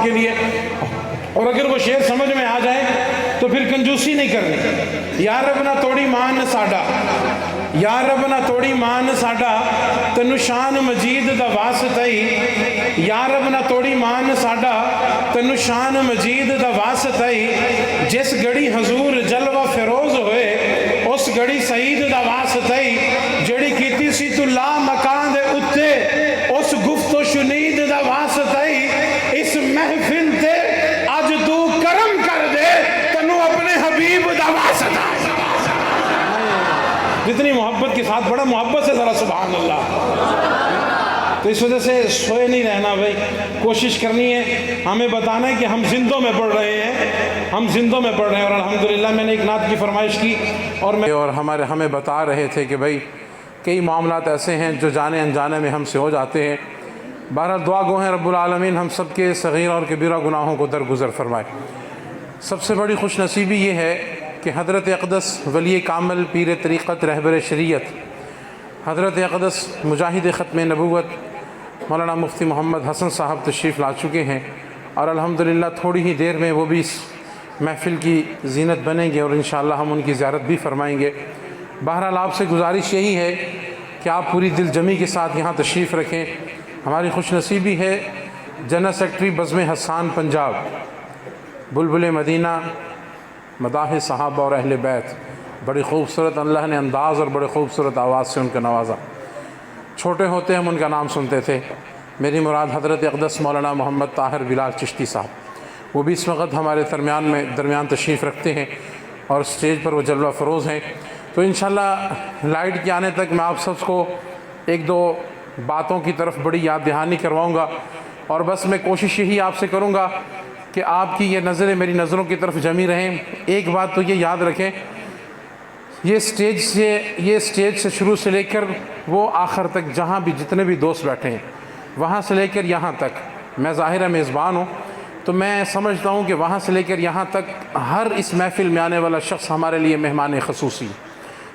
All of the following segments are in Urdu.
کے لیے، اور اگر وہ شعر سمجھ میں آ جائے تو پھر کنجوسی نہیں کرنی۔ یا رب نہ توڑی مان ساڈا، یا رب نہ توڑی مان ساڈا، تینو شان مجید دا واسطہ ہی، یا رب نہ توڑی مان ساڈا، تینو شان مجید دا واسطہ ہی، جس گھڑی حضور جلوہ فیروز ہوئے اس گھڑی سعید دا واسطہ ہی، جڑی کیتی سی تو لا مکان دے اتے اس گفت و شنید دا واسطہ ہی، اس محفل تے اج تو کرم کر دے تنو اپنے حبیب دا واسطہ۔ جتنی محبت کے ساتھ، بڑا محبت سے ذرا سبحان اللہ۔ تو اس وجہ سے سوئے نہیں رہنا بھائی، کوشش کرنی ہے، ہمیں بتانا ہے کہ ہم زندوں میں پڑھ رہے ہیں، ہم زندوں میں پڑھ رہے ہیں۔ اور الحمدللہ میں نے ایک نعت کی فرمائش کی اور ہمیں بتا رہے تھے کہ بھائی کئی معاملات ایسے ہیں جو جانے انجانے میں ہم سے ہو جاتے ہیں۔ بہرحال دعا گو ہیں رب العالمین ہم سب کے صغیر اور کبیرہ گناہوں کو درگزر فرمائے۔ سب سے بڑی خوش نصیبی یہ ہے کہ حضرت اقدس ولی کامل پیر طریقت رہبر شریعت حضرت اقدس مجاہد ختم نبوت مولانا مفتی محمد حسن صاحب تشریف لا چکے ہیں، اور الحمدللہ تھوڑی ہی دیر میں وہ بھی اس محفل کی زینت بنیں گے، اور انشاءاللہ ہم ان کی زیارت بھی فرمائیں گے۔ بہرحال آپ سے گزارش یہی ہے کہ آپ پوری دل جمی کے ساتھ یہاں تشریف رکھیں۔ ہماری خوش نصیبی ہے جنرل سیکرٹری بزم حسان پنجاب، بلبل مدینہ، مداح صحابہ اور اہل بیت، بڑی خوبصورت اللہ نے انداز اور بڑے خوبصورت آواز سے ان کا نوازا۔ چھوٹے ہوتے ہم ان کا نام سنتے تھے، میری مراد حضرت اقدس مولانا محمد طاہر بلال چشتی صاحب، وہ بھی اس وقت ہمارے درمیان تشریف رکھتے ہیں اور اسٹیج پر وہ جلوہ فروز ہیں۔ تو انشاءاللہ لائٹ کے آنے تک میں آپ سب کو ایک دو باتوں کی طرف بڑی یاد دہانی کرواؤں گا، اور بس میں کوشش یہی آپ سے کروں گا کہ آپ کی یہ نظریں میری نظروں کی طرف جمی رہیں۔ ایک بات تو یہ یاد رکھیں، یہ اسٹیج سے شروع سے لے کر وہ آخر تک جہاں بھی جتنے بھی دوست بیٹھے ہیں، وہاں سے لے کر یہاں تک، میں ظاہرہ میزبان ہوں تو میں سمجھتا ہوں کہ وہاں سے لے کر یہاں تک ہر اس محفل میں آنے والا شخص ہمارے لیے مہمان خصوصی،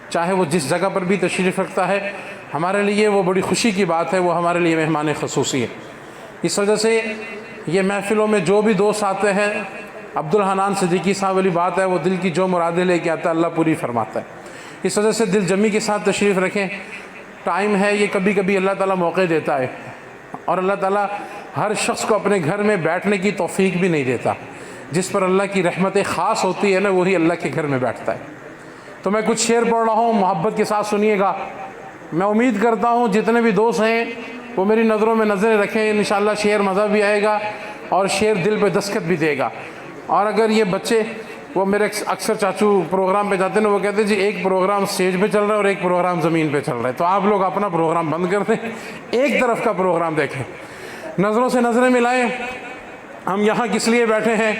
چاہے وہ جس جگہ پر بھی تشریف رکھتا ہے، ہمارے لیے وہ بڑی خوشی کی بات ہے، وہ ہمارے لیے مہمان خصوصی ہے۔ اس وجہ سے یہ محفلوں میں جو بھی دوست آتے ہیں، عبدالحنان صدیقی صاحب والی بات ہے، وہ دل کی جو مرادیں لے کے آتا ہے اللہ پوری فرماتا ہے۔ اس وجہ سے دل جمی کے ساتھ تشریف رکھیں۔ ٹائم ہے یہ، کبھی کبھی اللہ تعالیٰ موقع دیتا ہے، اور اللہ تعالیٰ ہر شخص کو اپنے گھر میں بیٹھنے کی توفیق بھی نہیں دیتا۔ جس پر اللہ کی رحمت خاص ہوتی ہے نا، وہی اللہ کے گھر میں بیٹھتا ہے۔ تو میں کچھ شعر پڑھ رہا ہوں، محبت کے ساتھ سنیے گا۔ میں امید کرتا ہوں جتنے بھی دوست ہیں وہ میری نظروں میں نظریں رکھیں، انشاءاللہ شعر مزہ بھی آئے گا اور شعر دل پہ دستخط بھی دے گا۔ اور اگر یہ بچے، وہ میرے اکثر چاچو پروگرام پہ جاتے ہیں، وہ کہتے ہیں جی ایک پروگرام سٹیج پہ چل رہا ہے اور ایک پروگرام زمین پہ چل رہا ہے، تو آپ لوگ اپنا پروگرام بند کر دیں، ایک طرف کا پروگرام دیکھیں، نظروں سے نظریں ملائیں۔ ہم یہاں کس لیے بیٹھے ہیں؟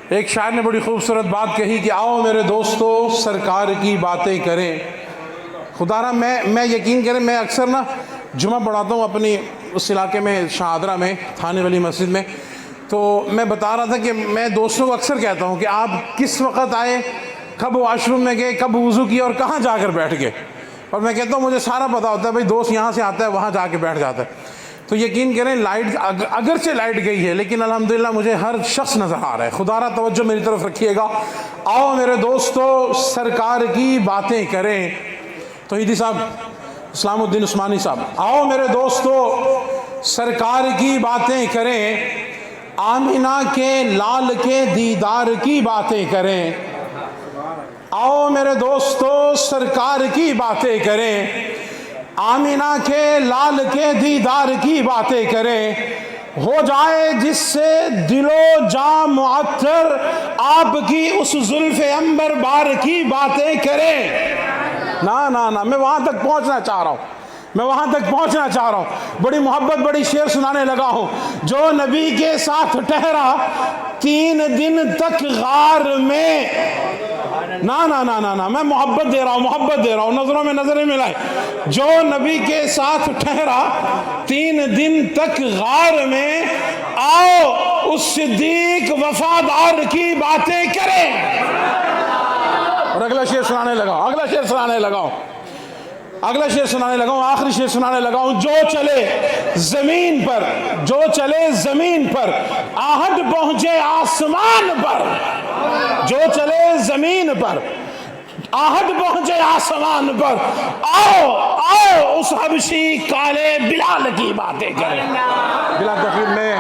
ایک شاعر نے بڑی خوبصورت بات کہی کہ آؤ میرے دوستو سرکار کی باتیں کریں۔ خدا را میں یقین کریں، میں اکثر نا جمعہ پڑھاتا ہوں اپنی اس علاقے میں شاہدرہ میں، تھانے والی مسجد میں، تو میں بتا رہا تھا کہ میں دوستوں کو اکثر کہتا ہوں کہ آپ کس وقت آئے، کب واش روم میں گئے، کب وضو کیا اور کہاں جا کر بیٹھ گئے، اور میں کہتا ہوں مجھے سارا پتہ ہوتا ہے، بھائی دوست یہاں سے آتا ہے وہاں جا کے بیٹھ جاتا ہے۔ تو یقین کریں لائٹ اگرچہ لائٹ گئی ہے لیکن الحمدللہ مجھے ہر شخص نظر آ رہا ہے۔ خدا را توجہ میری طرف رکھیے گا۔ آؤ میرے دوستو سرکار کی باتیں کریں۔ توحیدی صاحب، اسلام الدین عثمانی صاحب، آؤ میرے دوستو سرکار کی باتیں کریں، آمینہ کے لال کے دیدار کی باتیں کریں۔ آؤ میرے دوستو سرکار کی باتیں کریں، آمینہ کے لال کے دیدار کی باتیں کریں، ہو جائے جس سے دل و جاں معطر آپ کی اس زلف عنبر بار کی باتیں کریں۔ نا میں وہاں تک پہنچنا چاہ رہا ہوں، بڑی محبت بڑی شعر سنانے لگا ہوں۔ جو نبی کے ساتھ ٹھہرا 3 دن تک غار میں، نا میں محبت دے رہا ہوں، نظروں میں نظریں ملائے۔ جو نبی کے ساتھ ٹھہرا 3 دن تک غار میں، آؤ اس صدیق وفادار کی باتیں کریں۔ اور اگلا شعر سنانے لگا ہوں۔ اگلا شعر سنانے لگا ہوں، آخری شعر سنانے لگا ہوں۔ جو چلے زمین پر، جو چلے زمین پر، آہٹ پہنچے آسمان پر۔ جو چلے زمین پر، آہٹ پہنچے آسمان پر، آؤ آؤ اس حبشی کالے بلال کی باتیں کریں۔ بلا تقریر میں